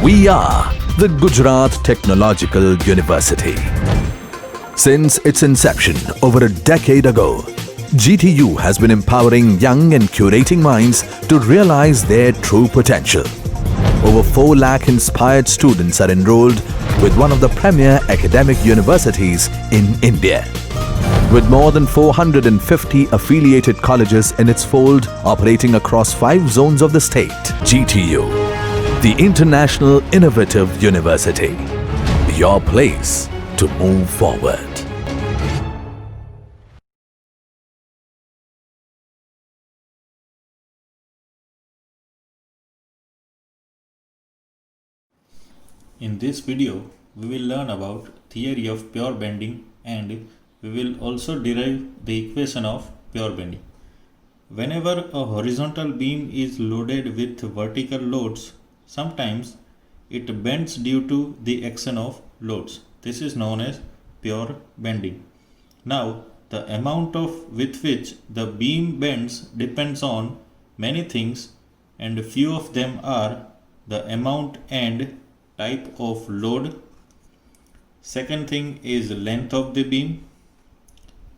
We are the Gujarat Technological University. Since its inception over a decade ago, GTU has been empowering young and curating minds to realize their true potential. Over 4 lakh inspired students are enrolled with one of the premier academic universities in India. With more than 450 affiliated colleges in its fold operating across 5 zones of the state, GTU, the International Innovative University, your place to move forward. In this video, we will learn about theory of pure bending and we will also derive the equation of pure bending. Whenever a horizontal beam is loaded with vertical loads, sometimes it bends due to the action of loads. This is known as pure bending. Now, the amount with which the beam bends depends on many things, and few of them are the amount and type of load. Second thing is length of the beam.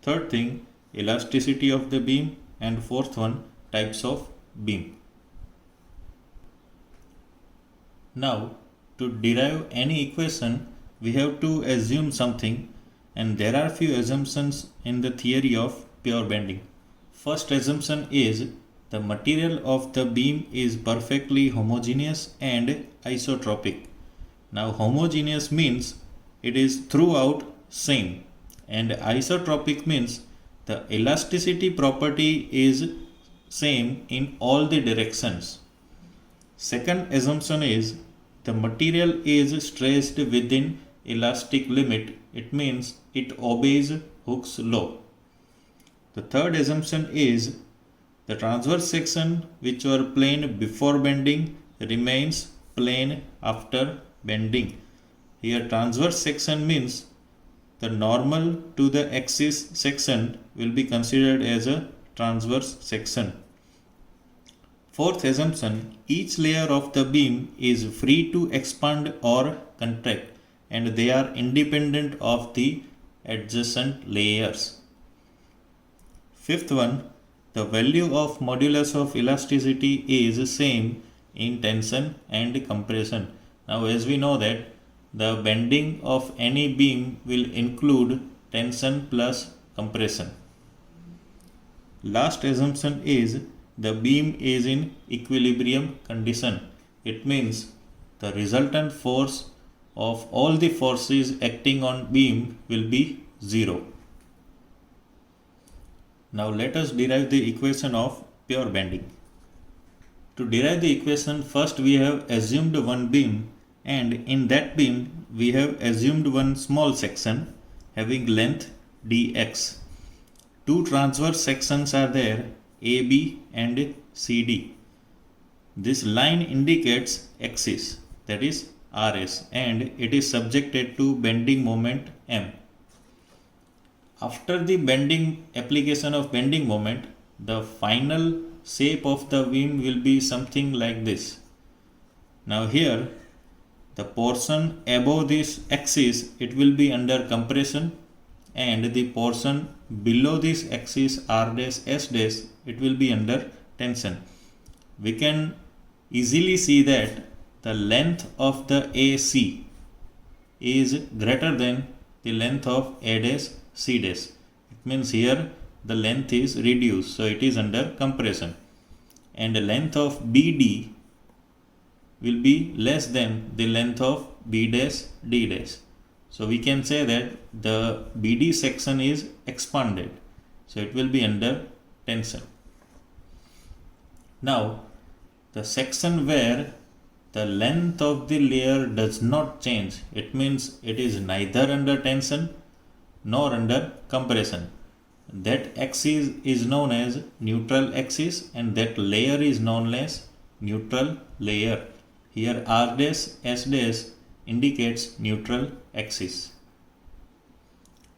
Third thing, elasticity of the beam. And fourth one, types of beam. Now, to derive any equation, we have to assume something, and there are few assumptions in the theory of pure bending. First assumption is the material of the beam is perfectly homogeneous and isotropic. Now, homogeneous means it is throughout same, and isotropic means the elasticity property is same in all the directions. Second assumption is the material is stretched within elastic limit. It means it obeys Hooke's law. The third assumption is the transverse section which were plane before bending remains plane after bending. Here transverse section means the normal to the axis section will be considered as a transverse section. Fourth assumption, each layer of the beam is free to expand or contract and they are independent of the adjacent layers. Fifth one, the value of modulus of elasticity is same in tension and compression. Now as we know that the bending of any beam will include tension plus compression. Last assumption is the beam is in equilibrium condition. It means the resultant force of all the forces acting on beam will be 0. Now let us derive the equation of pure bending. To derive the equation, first we have assumed one beam, and in that beam we have assumed one small section having length dx. Two transverse sections are there, AB and CD. This line indicates axis, that is RS, and it is subjected to bending moment M. After the bending application of bending moment, the final shape of the beam will be something like this. Now here the portion above this axis, it will be under compression, and the portion below this axis R dash S dash, it will be under tension. We can easily see that the length of the AC is greater than the length of A dash C dash. It means here the length is reduced, so it is under compression, and the length of BD will be less than the length of B dash D dash. So we can say that the BD section is expanded, so it will be under tension. Now the section where the length of the layer does not change, it means it is neither under tension nor under compression. That axis is known as neutral axis, and that layer is known as neutral layer. Here R dash S dash indicates neutral axis.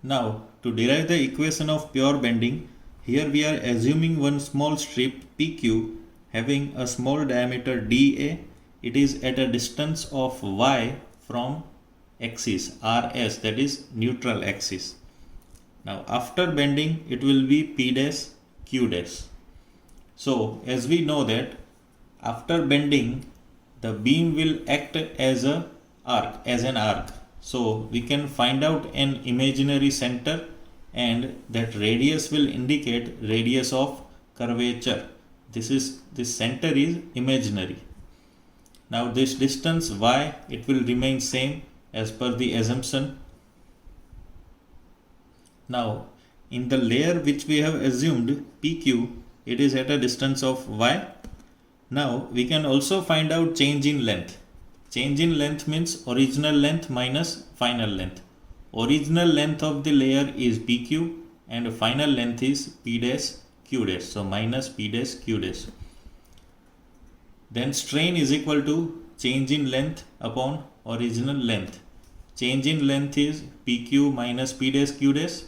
Now to derive the equation of pure bending, here we are assuming one small strip PQ having a small diameter dA it is at a distance of y from axis RS, that is neutral axis. Now after bending it will be P dash Q dash. So as we know that after bending the beam will act as an arc. So we can find out an imaginary center, and that radius will indicate radius of curvature. This center is imaginary. Now this distance y, it will remain same as per the assumption. Now in the layer which we have assumed PQ, it is at a distance of y. Now we can also find out change in length. Change in length means original length minus final length. Original length of the layer is PQ and final length is P dash Q dash. So minus P dash Q dash. Then strain is equal to change in length upon original length. Change in length is PQ minus P dash Q dash,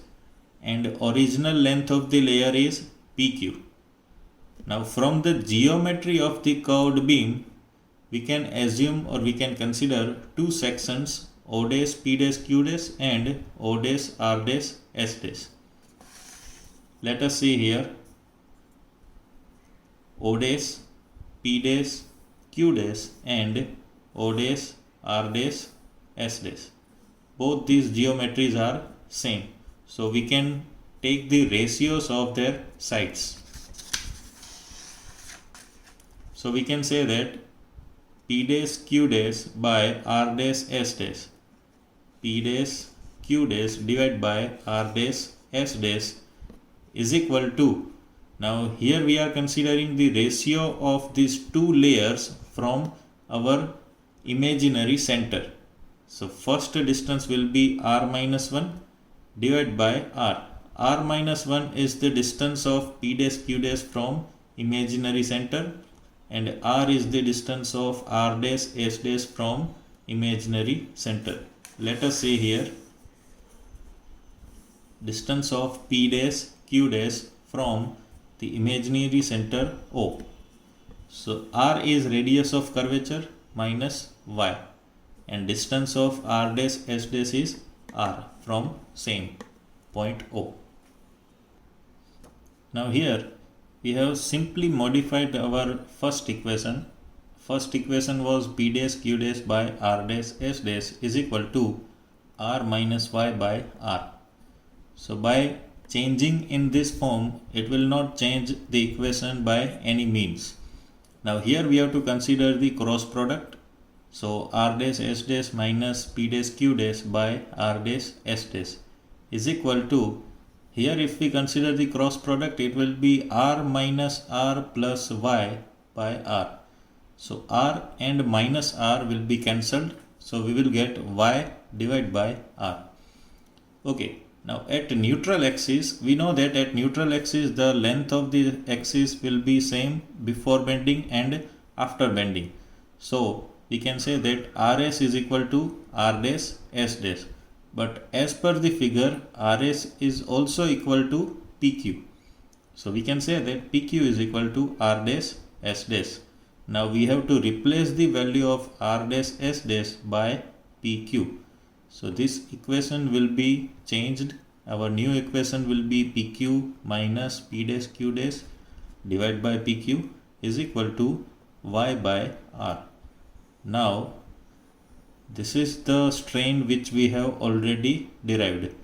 and original length of the layer is PQ. Now from the geometry of the curved beam, we can assume or we can consider two sections, O dash P dash Q dash and O dash R dash S dash. Let us see here. O dash P dash Q dash and O dash R dash S dash. Both these geometries are same. So we can take the ratios of their sides. So we can say that P dash Q dash by R dash S dash, P dash Q dash divided by R dash S dash is equal to, now here we are considering the ratio of these two layers from our imaginary center. So first distance will be R minus 1 divided by R. R minus 1 is the distance of P dash Q dash from imaginary center, and R is the distance of R dash S dash from imaginary center. Let us say here distance of P dash Q dash from the imaginary center O. So R is radius of curvature minus y, and distance of R dash S dash is R from same point O. Now here we have simply modified our first equation. First equation was P dash Q dash by R dash S dash is equal to R minus y by R. So by changing in this form, it will not change the equation by any means. Now here we have to consider the cross product. So R dash S dash minus P dash Q dash by R dash S dash is equal to, here if we consider the cross product, it will be R minus R plus y by R. So R and minus R will be cancelled. So we will get y divided by R. Okay. Now at neutral axis, we know that at neutral axis the length of the axis will be same before bending and after bending. So we can say that RS is equal to R dash S dash. But as per the figure, RS is also equal to PQ. So we can say that PQ is equal to R dash S dash. Now we have to replace the value of R dash S dash by PQ. So this equation will be changed. Our new equation will be PQ minus P dash Q dash divided by PQ is equal to y by R. Now this is the strain which we have already derived.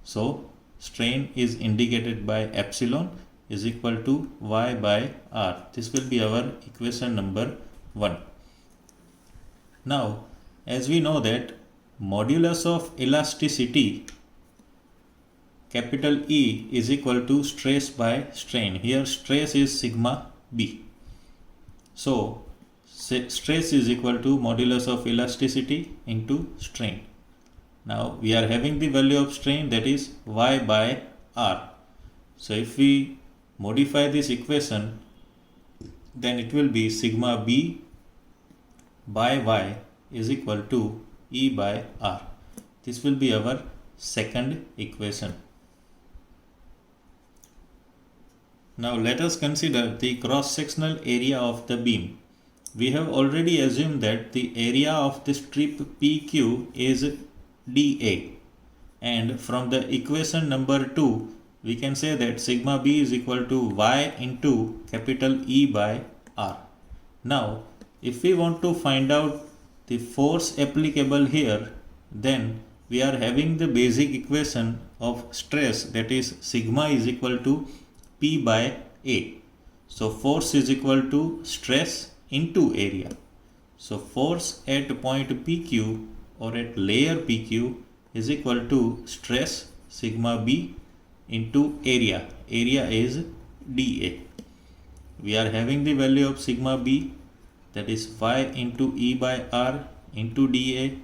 So strain is indicated by epsilon is equal to y by R. This will be our equation number 1. Now as we know that modulus of elasticity capital E is equal to stress by strain. Here stress is sigma B. So stress is equal to modulus of elasticity into strain. Now we are having the value of strain, that is y by R. So if we modify this equation, then it will be sigma B by y is equal to E by R. This will be our second equation. Now let us consider the cross-sectional area of the beam. we have already assumed that the area of the strip PQ is dA, and from the equation number 2 we can say that sigma B is equal to Y into capital E by R. Now if we want to find out the force applicable here, then we are having the basic equation of stress, that is sigma is equal to P by A. So force is equal to stress into area. So force at point PQ or at layer PQ is equal to stress sigma B into area. Area is dA. We are having the value of sigma B, that is Y into E by R into dA.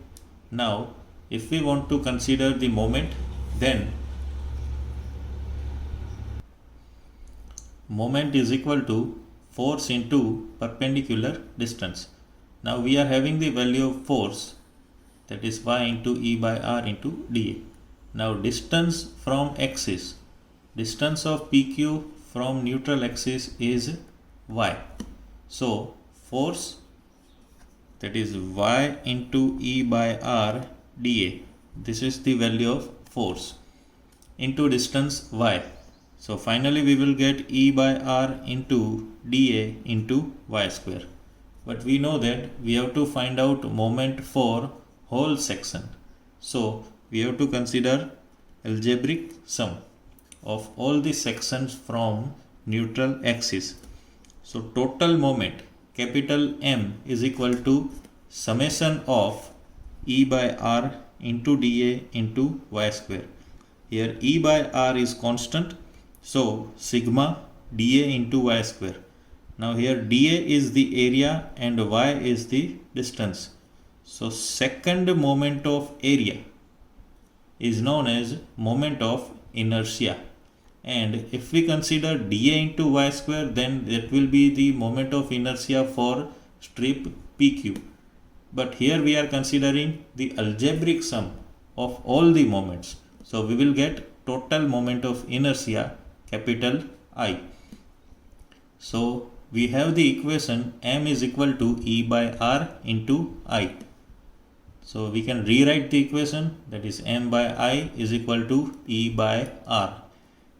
Now if we want to consider the moment, then moment is equal to force into perpendicular distance. Now we are having the value of force, that is Y into E by R into dA. Now distance from axis, distance of PQ from neutral axis is Y. So force, that is Y into E by R dA, this is the value of force, into distance Y. So finally we will get E by R into dA into Y square. But we know that we have to find out moment for whole section. So we have to consider algebraic sum of all the sections from neutral axis. So total moment capital M is equal to summation of E by R into dA into Y square. Here E by R is constant, so sigma dA into Y square. Now here dA is the area and Y is the distance. So second moment of area is known as moment of inertia. And if we consider dA into Y square, then that will be the moment of inertia for strip PQ. But here we are considering the algebraic sum of all the moments. So we will get total moment of inertia capital I. So we have the equation M is equal to E by R into I. So we can rewrite the equation, that is M by I is equal to E by R.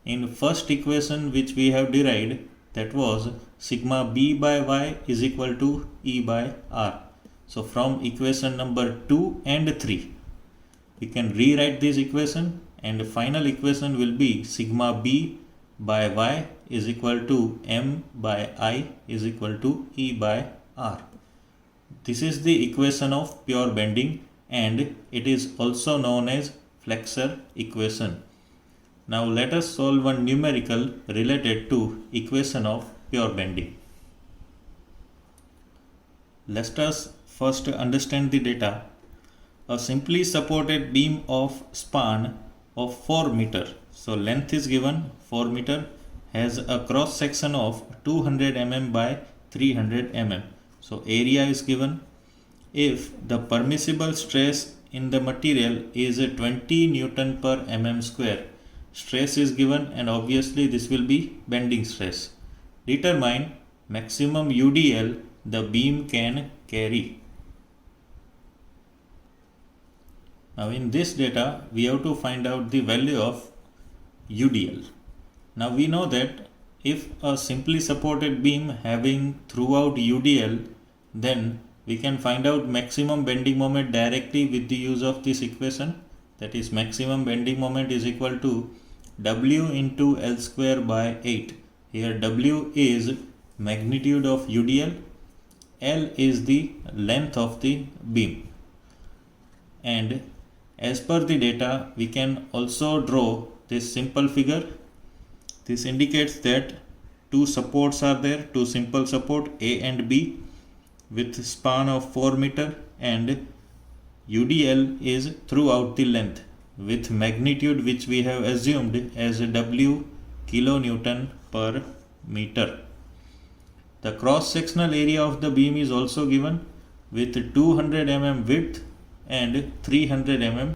In first equation which we have derived, that was sigma B by Y is equal to E by R. So from equation number 2 and 3 we can rewrite this equation, and the final equation will be sigma B by Y is equal to M by I is equal to E by R. This is the equation of pure bending, and it is also known as flexure equation. Now let us solve one numerical related to equation of pure bending. Let us first understand the data. A simply supported beam of span of 4 meter. So length is given 4 meter, has a cross section of 200 mm by 300 mm. So area is given. If the permissible stress in the material is 20 Newton per mm square, stress is given, and obviously this will be bending stress. Determine maximum UDL the beam can carry. Now in this data we have to find out the value of UDL. Now we know that if a simply supported beam having throughout UDL, then we can find out maximum bending moment directly with the use of this equation, that is maximum bending moment is equal to W into L square by 8. Here W is magnitude of UDL, L is the length of the beam, and as per the data we can also draw this simple figure. This indicates that two supports are there, two simple support A and B with span of 4 meter, and UDL is throughout the length with magnitude which we have assumed as W kilonewton per meter. The cross sectional area of the beam is also given with 200 mm width and 300 mm.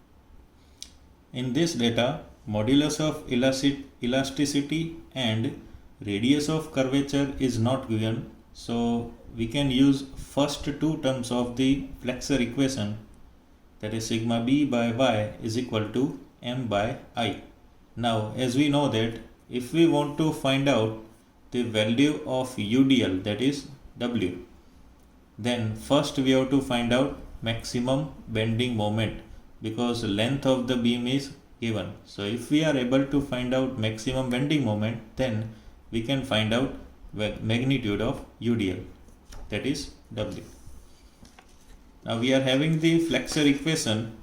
In this data, modulus of elasticity and radius of curvature is not given, so we can use first two terms of the flexor equation, that is sigma b by y is equal to m by I. Now as we know that if we want to find out the value of UDL, that is W, then first we have to find out maximum bending moment, because length of the beam is given. So if we are able to find out maximum bending moment, then we can find out magnitude of UDL, that is W. Now we are having the flexor equation,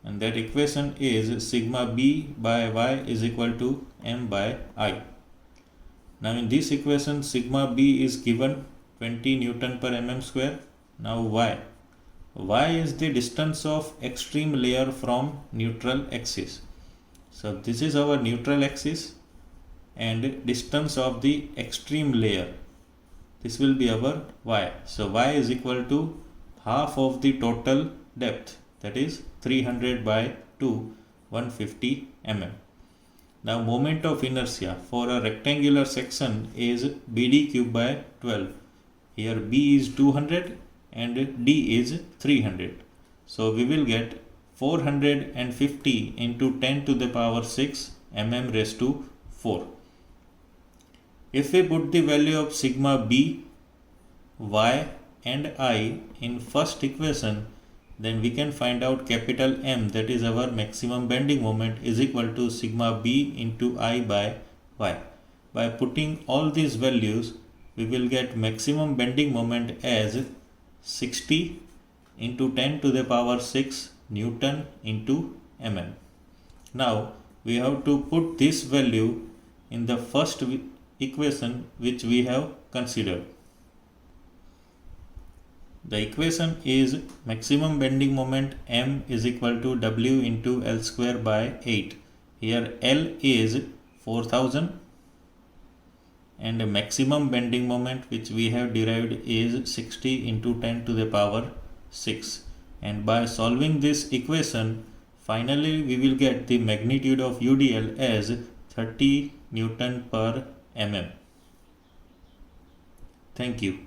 and that equation is sigma b by y is equal to m by I. Now in this equation sigma b is given 20 Newton per mm square. Now y is the distance of extreme layer from neutral axis. So this is our neutral axis and distance of the extreme layer. This will be our y. So y is equal to half of the total depth, that is 300 by 2, 150 mm. Now moment of inertia for a rectangular section is BD cube by 12. Here B is 200 and D is 300. So we will get 450 into 10 to the power 6 mm raised to 4. If we put the value of sigma b, y and I in first equation, then we can find out capital M, that is our maximum bending moment, is equal to sigma b into I by y. By putting all these values, we will get maximum bending moment as 60 into 10 to the power 6 Newton into mm. Now we have to put this value in the first equation which we have considered. The equation is maximum bending moment M is equal to W into L square by 8. Here L is 4000 and the maximum bending moment which we have derived is 60 into 10 to the power 6. And by solving this equation, finally we will get the magnitude of UDL as 30 Newton per mm. Thank you.